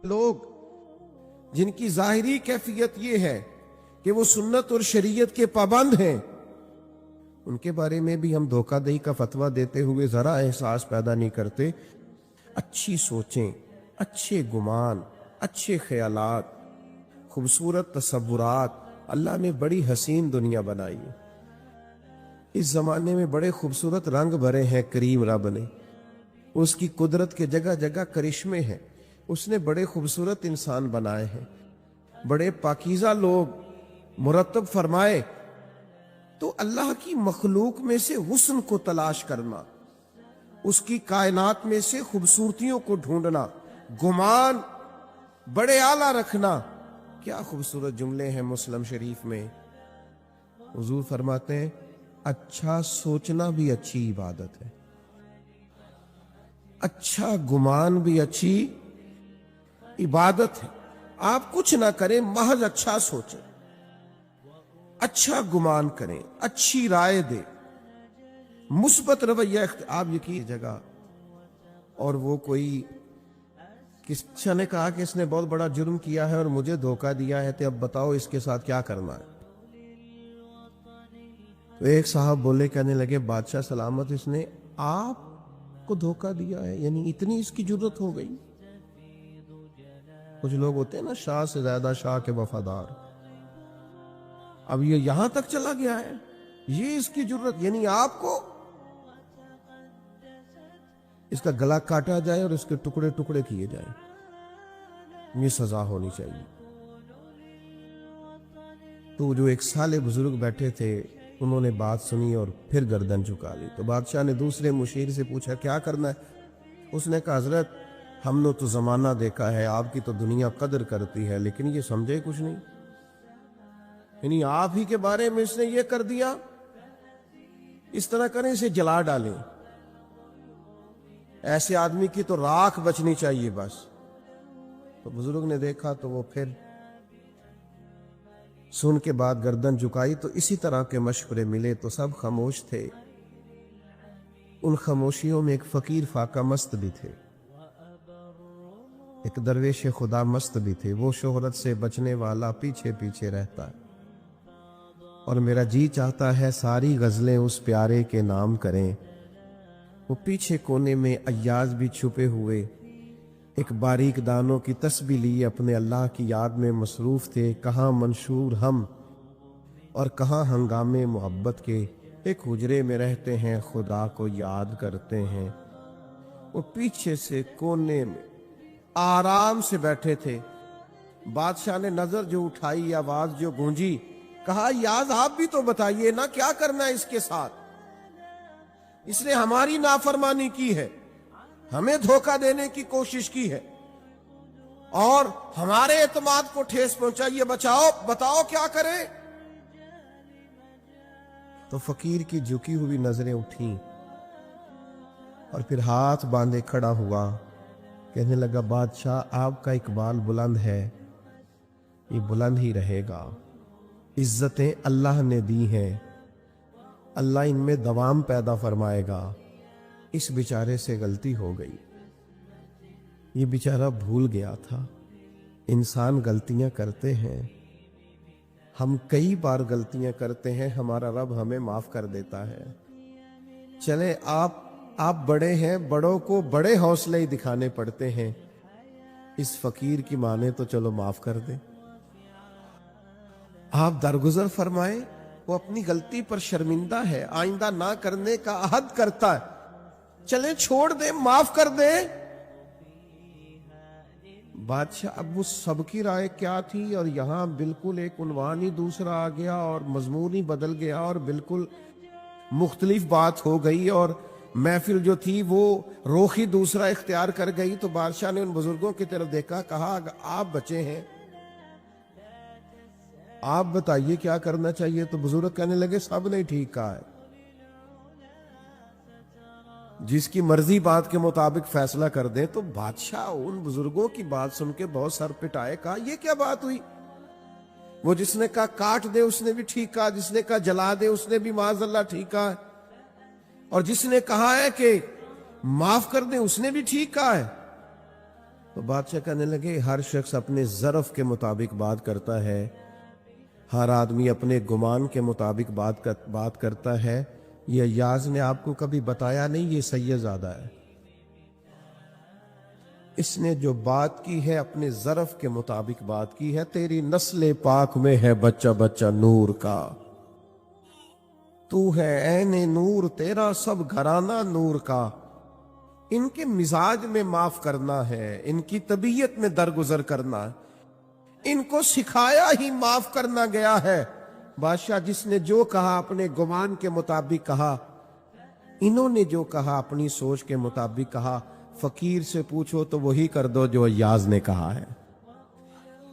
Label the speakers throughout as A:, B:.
A: لوگ جن کی ظاہری کیفیت یہ ہے کہ وہ سنت اور شریعت کے پابند ہیں، ان کے بارے میں بھی ہم دھوکہ دہی کا فتویٰ دیتے ہوئے ذرا احساس پیدا نہیں کرتے۔ اچھی سوچیں، اچھے گمان، اچھے خیالات، خوبصورت تصورات، اللہ نے بڑی حسین دنیا بنائی ہے۔ اس زمانے میں بڑے خوبصورت رنگ بھرے ہیں کریم رب نے، اس کی قدرت کے جگہ جگہ کرشمے ہیں، اس نے بڑے خوبصورت انسان بنائے ہیں، بڑے پاکیزہ لوگ مرتب فرمائے۔ تو اللہ کی مخلوق میں سے حسن کو تلاش کرنا، اس کی کائنات میں سے خوبصورتیوں کو ڈھونڈنا، گمان بڑے اعلیٰ رکھنا، کیا خوبصورت جملے ہیں مسلم شریف میں۔ حضور فرماتے ہیں اچھا سوچنا بھی اچھی عبادت ہے، اچھا گمان بھی اچھی عبادت ہے۔ آپ کچھ نہ کریں، محض اچھا سوچیں، اچھا گمان کریں، اچھی رائے دیں، مثبت رویہ آپ یقین جگہ۔ اور وہ کوئی کسی نے کہا کہ اس نے بہت بڑا جرم کیا ہے اور مجھے دھوکہ دیا ہے، تو اب بتاؤ اس کے ساتھ کیا کرنا ہے۔ تو ایک صاحب بولے، کہنے لگے بادشاہ سلامت، اس نے آپ کو دھوکہ دیا ہے، یعنی اتنی اس کی جرت ہو گئی۔ کچھ لوگ ہوتے ہیں نا شاہ سے زیادہ شاہ کے وفادار، اب یہ یہاں تک چلا گیا ہے، یہ اس کی جرت، یعنی آپ کو اس کا گلا کاٹا جائے اور اس کے ٹکڑے ٹکڑے کیے جائیں، یہ سزا ہونی چاہیے۔ تو جو ایک سالے بزرگ بیٹھے تھے انہوں نے بات سنی اور پھر گردن جھکا لی۔ تو بادشاہ نے دوسرے مشیر سے پوچھا کیا کرنا ہے؟ اس نے کہا حضرت ہم نے تو زمانہ دیکھا ہے، آپ کی تو دنیا قدر کرتی ہے، لیکن یہ سمجھے کچھ نہیں، یعنی آپ ہی کے بارے میں اس نے یہ کر دیا، اس طرح کریں اسے جلا ڈالیں، ایسے آدمی کی تو راکھ بچنی چاہیے بس۔ تو بزرگ نے دیکھا تو وہ پھر سن کے بعد گردن جھکائی، تو اسی طرح کے مشورے ملے تو سب خاموش تھے۔ ان خاموشیوں میں ایک فقیر فاقہ مست بھی تھے، ایک درویش خدا مست بھی تھے۔ وہ شہرت سے بچنے والا پیچھے پیچھے رہتا ہے، اور میرا جی چاہتا ہے ساری غزلیں اس پیارے کے نام کریں۔ وہ پیچھے کونے میں ایاز بھی چھپے ہوئے ایک باریک دانوں کی تسبیح لیے اپنے اللہ کی یاد میں مصروف تھے۔ کہاں منشور ہم اور کہاں ہنگامے محبت کے، ایک حجرے میں رہتے ہیں خدا کو یاد کرتے ہیں۔ وہ پیچھے سے کونے میں آرام سے بیٹھے تھے۔ بادشاہ نے نظر جو اٹھائی، آواز جو گونجی، کہا یاز آپ بھی تو بتائیے نا کیا کرنا ہے اس کے ساتھ، اس نے ہماری نافرمانی کی ہے، ہمیں دھوکہ دینے کی کوشش کی ہے اور ہمارے اعتماد کو ٹھیس پہنچائیے، بتاؤ کیا کریں۔ تو فقیر کی جھکی ہوئی نظریں اٹھیں اور پھر ہاتھ باندھے کھڑا ہوا، کہنے لگا بادشاہ آپ کا اقبال بلند ہے، یہ بلند ہی رہے گا، عزتیں اللہ نے دی ہیں، اللہ ان میں دوام پیدا فرمائے گا۔ اس بیچارے سے غلطی ہو گئی، یہ بیچارہ بھول گیا تھا۔ انسان غلطیاں کرتے ہیں، ہم کئی بار غلطیاں کرتے ہیں، ہمارا رب ہمیں معاف کر دیتا ہے۔ چلے آپ بڑے ہیں، بڑوں کو بڑے حوصلے ہی دکھانے پڑتے ہیں، اس فقیر کی ماں نے تو چلو معاف کر دے۔ آپ درگزر فرمائیں، وہ اپنی غلطی پر شرمندہ ہے، آئندہ نہ کرنے کا عہد کرتا ہے، چلیں چھوڑ دیں، معاف کر دیں۔ بادشاہ اب وہ سب کی رائے کیا تھی، اور یہاں بالکل ایک عنوان ہی دوسرا آ گیا اور مضمون ہی بدل گیا اور بالکل مختلف بات ہو گئی، اور محفل جو تھی وہ رخ ہی دوسرا اختیار کر گئی۔ تو بادشاہ نے ان بزرگوں کی طرف دیکھا، کہا آپ بچے ہیں، آپ بتائیے کیا کرنا چاہیے۔ تو بزرگ کہنے لگے سب نے ٹھیک کہا ہے، جس کی مرضی بات کے مطابق فیصلہ کر دیں۔ تو بادشاہ ان بزرگوں کی بات سن کے بہت سر پٹائے، کہا یہ کیا بات ہوئی؟ وہ جس نے کہا کاٹ دے اس نے بھی ٹھیک کہا، جس نے کہا جلا دے اس نے بھی معاذ اللہ ٹھیک کہا ہے، اور جس نے کہا ہے کہ معاف کر دیں اس نے بھی ٹھیک کہا ہے۔ تو بادشاہ کہنے لگے ہر شخص اپنے ظرف کے مطابق بات کرتا ہے، ہر آدمی اپنے گمان کے مطابق بات کرتا ہے، یہ ایاز نے آپ کو کبھی بتایا نہیں یہ سید زادہ ہے، اس نے جو بات کی ہے اپنے ظرف کے مطابق بات کی ہے، تیری نسل پاک میں ہے بچہ بچہ نور کا، تو ہے عین نور تیرا سب گھرانہ نور کا، ان کے مزاج میں معاف کرنا ہے، ان کی طبیعت میں درگزر کرنا ہے، ان کو سکھایا ہی معاف کرنا گیا ہے۔ بادشاہ جس نے جو کہا اپنے گمان کے مطابق کہا، انہوں نے جو کہا اپنی سوچ کے مطابق کہا، فقیر سے پوچھو تو وہی کر دو جو ایاز نے کہا ہے۔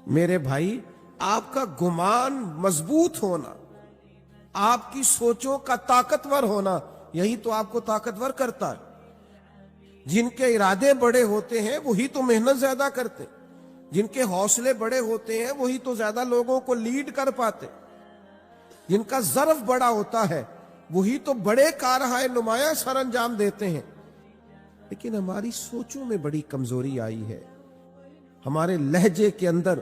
A: میرے بھائی، آپ کا گمان مضبوط ہونا، آپ کی سوچوں کا طاقتور ہونا، یہی تو آپ کو طاقتور کرتا ہے۔ جن کے ارادے بڑے ہوتے ہیں وہی تو محنت زیادہ کرتے، جن کے حوصلے بڑے ہوتے ہیں وہی تو زیادہ لوگوں کو لیڈ کر پاتے، جن کا ظرف بڑا ہوتا ہے وہی تو بڑے کارہائے نمایاں سر انجام دیتے ہیں۔ لیکن ہماری سوچوں میں بڑی کمزوری آئی ہے، ہمارے لہجے کے اندر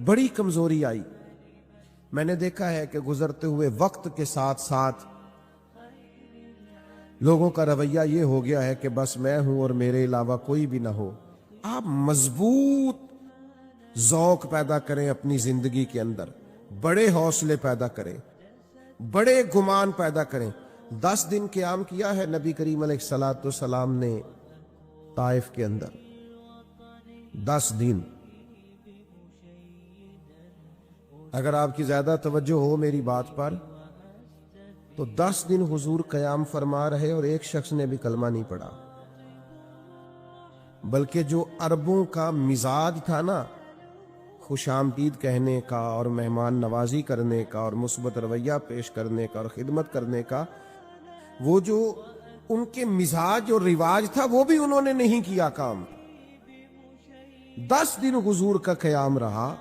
A: بڑی کمزوری آئی۔ میں نے دیکھا ہے کہ گزرتے ہوئے وقت کے ساتھ ساتھ لوگوں کا رویہ یہ ہو گیا ہے کہ بس میں ہوں اور میرے علاوہ کوئی بھی نہ ہو۔ آپ مضبوط ذوق پیدا کریں اپنی زندگی کے اندر، بڑے حوصلے پیدا کریں، بڑے گمان پیدا کریں۔ 10 دن قیام کیا ہے نبی کریم علیہ السلام نے طائف کے اندر، 10 دن۔ اگر آپ کی زیادہ توجہ ہو میری بات پر تو 10 دن حضور قیام فرما رہے اور ایک شخص نے بھی کلمہ نہیں پڑھا، بلکہ جو عربوں کا مزاج تھا نا، خوش آمدید کہنے کا اور مہمان نوازی کرنے کا اور مثبت رویہ پیش کرنے کا اور خدمت کرنے کا، وہ جو ان کے مزاج اور رواج تھا وہ بھی انہوں نے نہیں کیا کام۔ 10 دن حضور کا قیام رہا،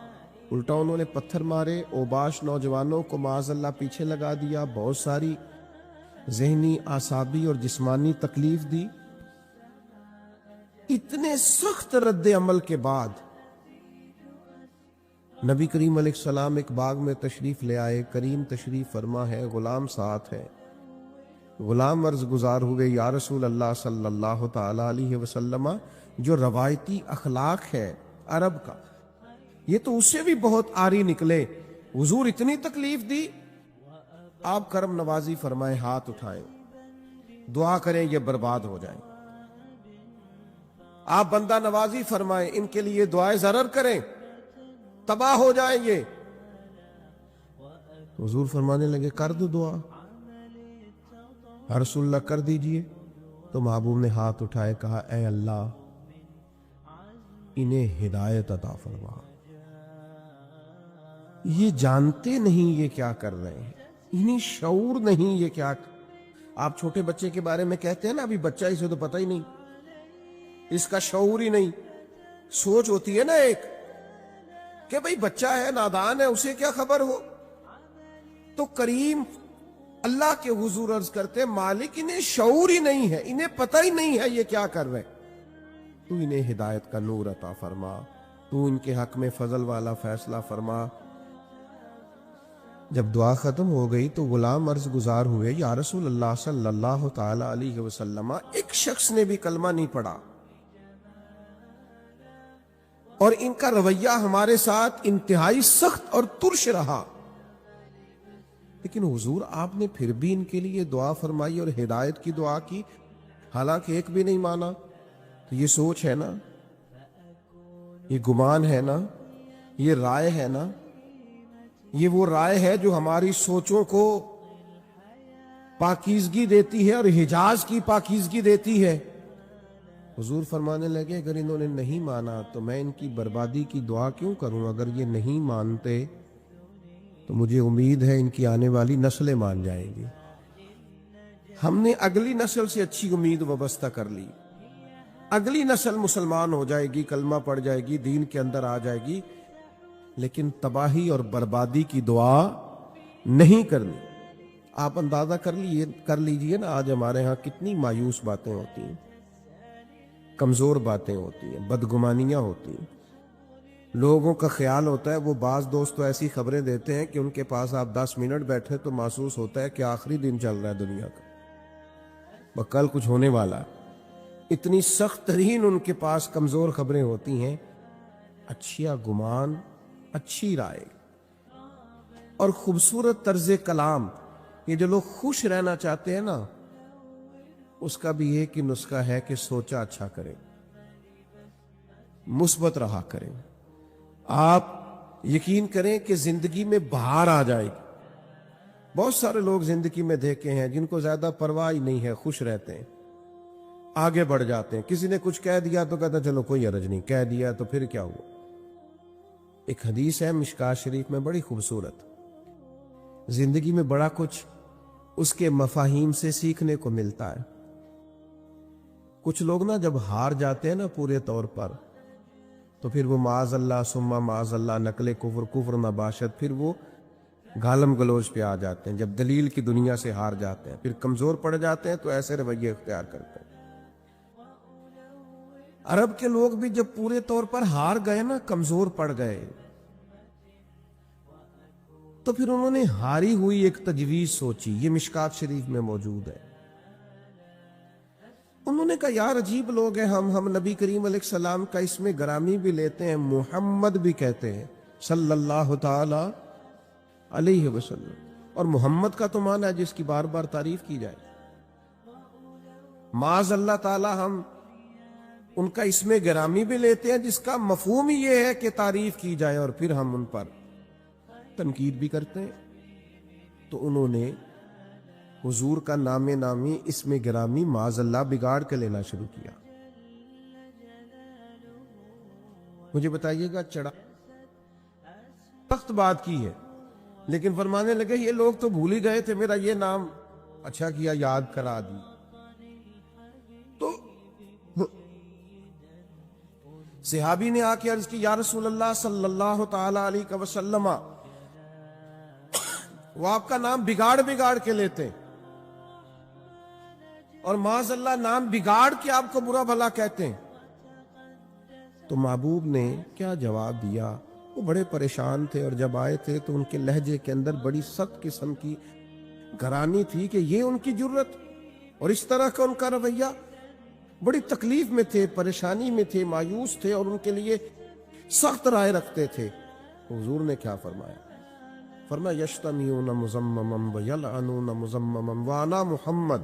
A: الٹا انہوں نے پتھر مارے، اوباش نوجوانوں کو معاذ اللہ پیچھے لگا دیا، بہت ساری ذہنی، اعصابی اور جسمانی تکلیف دی۔ اتنے سخت رد عمل کے بعد نبی کریم علیہ السلام ایک باغ میں تشریف لے آئے، کریم تشریف فرما ہے، غلام ساتھ ہے۔ غلام عرض گزار ہوئے، یا رسول اللہ صلی اللہ تعالی علیہ وسلم، جو روایتی اخلاق ہے عرب کا یہ تو اس سے بھی بہت آری نکلے، حضور اتنی تکلیف دی، آپ کرم نوازی فرمائیں، ہاتھ اٹھائیں، دعا کریں یہ برباد ہو جائیں، آپ بندہ نوازی فرمائیں، ان کے لیے دعائیں ضرر کریں، تباہ ہو جائیں یہ۔ حضور فرمانے لگے کر دو دعا، رسول اللہ کر دیجئے۔ تو محبوب نے ہاتھ اٹھائے، کہا اے اللہ انہیں ہدایت عطا فرما، یہ جانتے نہیں یہ کیا کر رہے ہیں، انہیں شعور نہیں یہ کیا۔ آپ چھوٹے بچے کے بارے میں کہتے ہیں نا، ابھی بچہ اسے تو پتہ ہی نہیں، اس کا شعور ہی نہیں، سوچ ہوتی ہے نا ایک کہ بھئی بچہ ہے، نادان ہے، اسے کیا خبر ہو۔ تو کریم اللہ کے حضور عرض کرتے مالک انہیں شعور ہی نہیں ہے، انہیں پتہ ہی نہیں ہے یہ کیا کر رہے، تو انہیں ہدایت کا نور عطا فرما، تو ان کے حق میں فضل والا فیصلہ فرما۔ جب دعا ختم ہو گئی تو غلام عرض گزار ہوئے، یا رسول اللہ صلی اللہ تعالی علیہ وسلم، ایک شخص نے بھی کلمہ نہیں پڑھا اور ان کا رویہ ہمارے ساتھ انتہائی سخت اور ترش رہا، لیکن حضور آپ نے پھر بھی ان کے لیے دعا فرمائی اور ہدایت کی دعا کی، حالانکہ ایک بھی نہیں مانا۔ تو یہ سوچ ہے نا، یہ گمان ہے نا، یہ رائے ہے نا، یہ وہ رائے ہے جو ہماری سوچوں کو پاکیزگی دیتی ہے اور حجاز کی پاکیزگی دیتی ہے۔ حضور فرمانے لگے اگر انہوں نے نہیں مانا تو میں ان کی بربادی کی دعا کیوں کروں، اگر یہ نہیں مانتے تو مجھے امید ہے ان کی آنے والی نسلیں مان جائیں گی۔ ہم نے اگلی نسل سے اچھی امید وابستہ کر لی، اگلی نسل مسلمان ہو جائے گی، کلمہ پڑھ جائے گی، دین کے اندر آ جائے گی، لیکن تباہی اور بربادی کی دعا نہیں کرنی۔ آپ اندازہ کر لیجئے نا آج ہمارے ہاں کتنی مایوس باتیں ہوتی ہیں، کمزور باتیں ہوتی ہیں، بدگمانیاں ہوتی ہیں، لوگوں کا خیال ہوتا ہے، وہ بعض دوست تو ایسی خبریں دیتے ہیں کہ ان کے پاس آپ 10 منٹ بیٹھے تو محسوس ہوتا ہے کہ آخری دن چل رہا ہے دنیا کا، وہ کل کچھ ہونے والا ہے۔ اتنی سخت ترین ان کے پاس کمزور خبریں ہوتی ہیں۔ اچھا گمان، اچھی رائے اور خوبصورت طرز کلام، یہ جو لوگ خوش رہنا چاہتے ہیں نا، اس کا بھی ایک ہی نسخہ ہے کہ سوچا اچھا کریں، مثبت رہا کریں۔ آپ یقین کریں کہ زندگی میں بہار آ جائے گی۔ بہت سارے لوگ زندگی میں دیکھے ہیں جن کو زیادہ پرواہ ہی نہیں ہے، خوش رہتے ہیں، آگے بڑھ جاتے ہیں۔ کسی نے کچھ کہہ دیا تو کہتا چلو کوئی حرج نہیں، کہہ دیا تو پھر کیا ہوا۔ ایک حدیث ہے مشکات شریف میں بڑی خوبصورت، زندگی میں بڑا کچھ اس کے مفاہیم سے سیکھنے کو ملتا ہے۔ کچھ لوگ نا جب ہار جاتے ہیں نا پورے طور پر، تو پھر وہ معاذ اللہ ثم معاذ اللہ نقل کفر کفر نباشت، پھر وہ گالم گلوچ پہ آ جاتے ہیں۔ جب دلیل کی دنیا سے ہار جاتے ہیں، پھر کمزور پڑ جاتے ہیں تو ایسے رویے اختیار کرتے ہیں۔ عرب کے لوگ بھی جب پورے طور پر ہار گئے نا، کمزور پڑ گئے، تو پھر انہوں نے ہاری ہوئی ایک تجویز سوچی، یہ مشکات شریف میں موجود ہے۔ انہوں نے کہا یار عجیب لوگ ہیں، ہم نبی کریم علیہ السلام کا اسم گرامی بھی لیتے ہیں، محمد بھی کہتے ہیں صلی اللہ تعالی علیہ وسلم، اور محمد کا تو معنی ہے جس کی بار بار تعریف کی جائے۔ معاذ اللہ تعالی ہم ان کا اسم گرامی بھی لیتے ہیں جس کا مفہوم ہی یہ ہے کہ تعریف کی جائے، اور پھر ہم ان پر تنقید بھی کرتے ہیں۔ تو انہوں نے حضور کا نام نامی اسم گرامی معاذ اللہ بگاڑ کے لینا شروع کیا۔ مجھے بتائیے گا، چڑھا سخت بات کی ہے، لیکن فرمانے لگے یہ لوگ تو بھول ہی گئے تھے، میرا یہ نام اچھا کیا یاد کرا دی۔ تو صحابی نے آ کے عرض کی یا رسول اللہ صلی اللہ تعالی علیہ وسلم، وہ آپ کا نام بگاڑ بگاڑ کے لیتے، اور معاذ اللہ نام بگاڑ کے آپ کو برا بھلا کہتے ہیں۔ تو محبوب نے کیا جواب دیا؟ وہ بڑے پریشان تھے، اور جب آئے تھے تو ان کے لہجے کے اندر بڑی سخت قسم کی گرانی تھی کہ یہ ان کی جرت اور اس طرح کا ان کا رویہ۔ بڑی تکلیف میں تھے، پریشانی میں تھے، مایوس تھے، اور ان کے لیے سخت رائے رکھتے تھے۔ حضور نے کیا فرمایا؟ فرمایا یشتمیون مزمما ویلعنون مزمما وانا محمد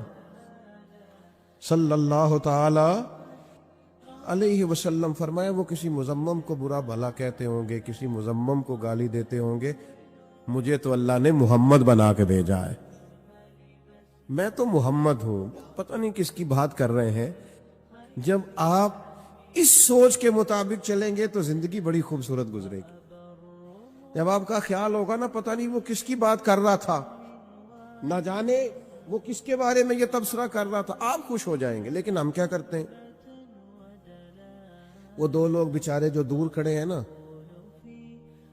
A: صلی اللہ تعالی علیہ وسلم۔ فرمایا وہ کسی مزمم کو برا بھلا کہتے ہوں گے، کسی مزمم کو گالی دیتے ہوں گے، مجھے تو اللہ نے محمد بنا کے بھیجا ہے، میں تو محمد ہوں۔ پتہ نہیں کس کی بات کر رہے ہیں۔ جب آپ اس سوچ کے مطابق چلیں گے تو زندگی بڑی خوبصورت گزرے گی۔ جب آپ کا خیال ہوگا نا پتہ نہیں وہ کس کی بات کر رہا تھا، نہ جانے وہ کس کے بارے میں یہ تبصرہ کر رہا تھا، آپ خوش ہو جائیں گے۔ لیکن ہم کیا کرتے ہیں؟ وہ دو لوگ بیچارے جو دور کھڑے ہیں نا،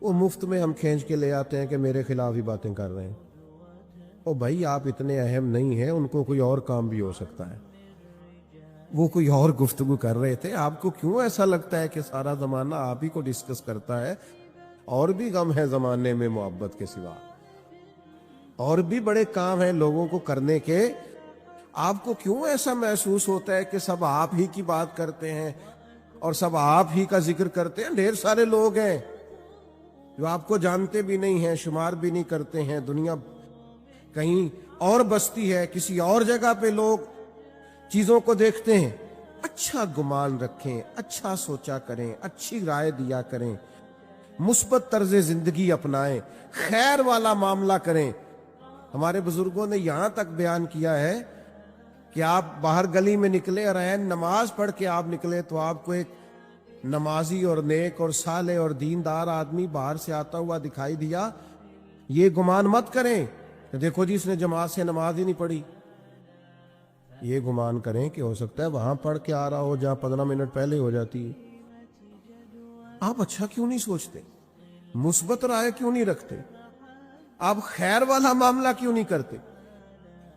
A: وہ مفت میں ہم کھینچ کے لے آتے ہیں کہ میرے خلاف ہی باتیں کر رہے ہیں۔ او بھائی آپ اتنے اہم نہیں ہیں، ان کو کوئی اور کام بھی ہو سکتا ہے، وہ کوئی اور گفتگو کر رہے تھے۔ آپ کو کیوں ایسا لگتا ہے کہ سارا زمانہ آپ ہی کو ڈسکس کرتا ہے؟ اور بھی غم ہے زمانے میں محبت کے سوا، اور بھی بڑے کام ہیں لوگوں کو کرنے کے۔ آپ کو کیوں ایسا محسوس ہوتا ہے کہ سب آپ ہی کی بات کرتے ہیں اور سب آپ ہی کا ذکر کرتے ہیں؟ ڈھیر سارے لوگ ہیں جو آپ کو جانتے بھی نہیں ہیں، شمار بھی نہیں کرتے ہیں۔ دنیا کہیں اور بستی ہے، کسی اور جگہ پہ لوگ چیزوں کو دیکھتے ہیں۔ اچھا گمان رکھیں، اچھا سوچا کریں، اچھی رائے دیا کریں، مثبت طرز زندگی اپنائیں، خیر والا معاملہ کریں۔ ہمارے بزرگوں نے یہاں تک بیان کیا ہے کہ آپ باہر گلی میں نکلے اور عین نماز پڑھ کے آپ نکلے تو آپ کو ایک نمازی اور نیک اور صالح اور دیندار آدمی باہر سے آتا ہوا دکھائی دیا، یہ گمان مت کریں کہ دیکھو جی اس نے جماعت سے نماز ہی نہیں پڑھی۔ یہ گمان کریں کہ ہو سکتا ہے وہاں پڑھ کے آ رہا ہو جہاں 15 منٹ پہلے ہو جاتی ہے۔ آپ اچھا کیوں نہیں سوچتے؟ مثبت رائے کیوں نہیں رکھتے؟ آپ خیر والا معاملہ کیوں نہیں کرتے؟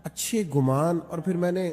A: اچھے گمان۔ اور پھر میں نے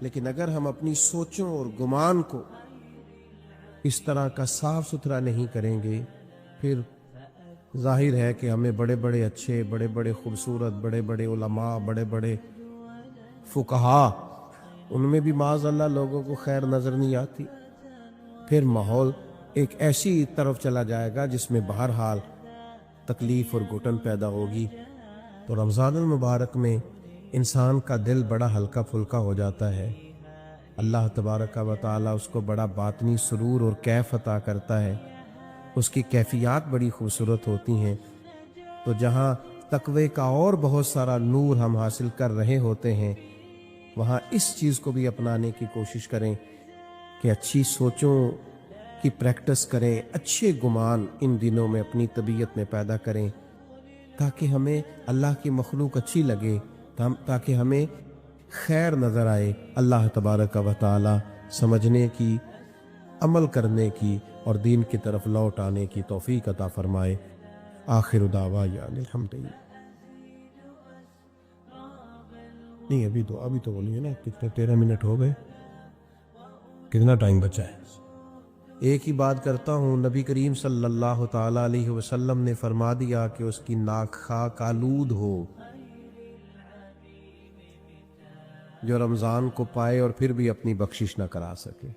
A: لیکن اگر ہم اپنی سوچوں اور گمان کو اس طرح کا صاف ستھرا نہیں کریں گے، پھر ظاہر ہے کہ ہمیں بڑے بڑے اچھے، بڑے بڑے خوبصورت، بڑے بڑے علماء، بڑے بڑے فقہا، ان میں بھی معاذ اللہ لوگوں کو خیر نظر نہیں آتی. پھر ماحول ایک ایسی طرف چلا جائے گا جس میں بہرحال تکلیف اور گھٹن پیدا ہوگی. تو رمضان المبارک میں انسان کا دل بڑا ہلکا پھلکا ہو جاتا ہے. اللہ تبارک و تعالیٰ اس کو بڑا باطنی سرور اور کیف عطا کرتا ہے. اس کی کیفیات بڑی خوبصورت ہوتی ہیں. تو جہاں تقوی کا اور بہت سارا نور ہم حاصل کر رہے ہوتے ہیں، وہاں اس چیز کو بھی اپنانے کی کوشش کریں کہ اچھی سوچوں کی پریکٹس کریں، اچھے گمان ان دنوں میں اپنی طبیعت میں پیدا کریں، تاکہ ہمیں اللہ کی مخلوق اچھی لگے، تاکہ ہمیں خیر نظر آئے. اللہ تبارک و تعالی سمجھنے کی، عمل کرنے کی اور دین کی طرف لوٹ آنے کی توفیق عطا فرمائے. آخر دعوانا الحمدللہ. نہیں ابھی تو بولیے نا، کتنے 13 منٹ ہو گئے، کتنا ٹائم بچا ہے؟ ایک ہی بات کرتا ہوں، نبی کریم صلی اللہ تعالی علیہ وسلم نے فرما دیا کہ اس کی ناک خاک آلود ہو جو رمضان کو پائے اور پھر بھی اپنی بخشش نہ کرا سکے.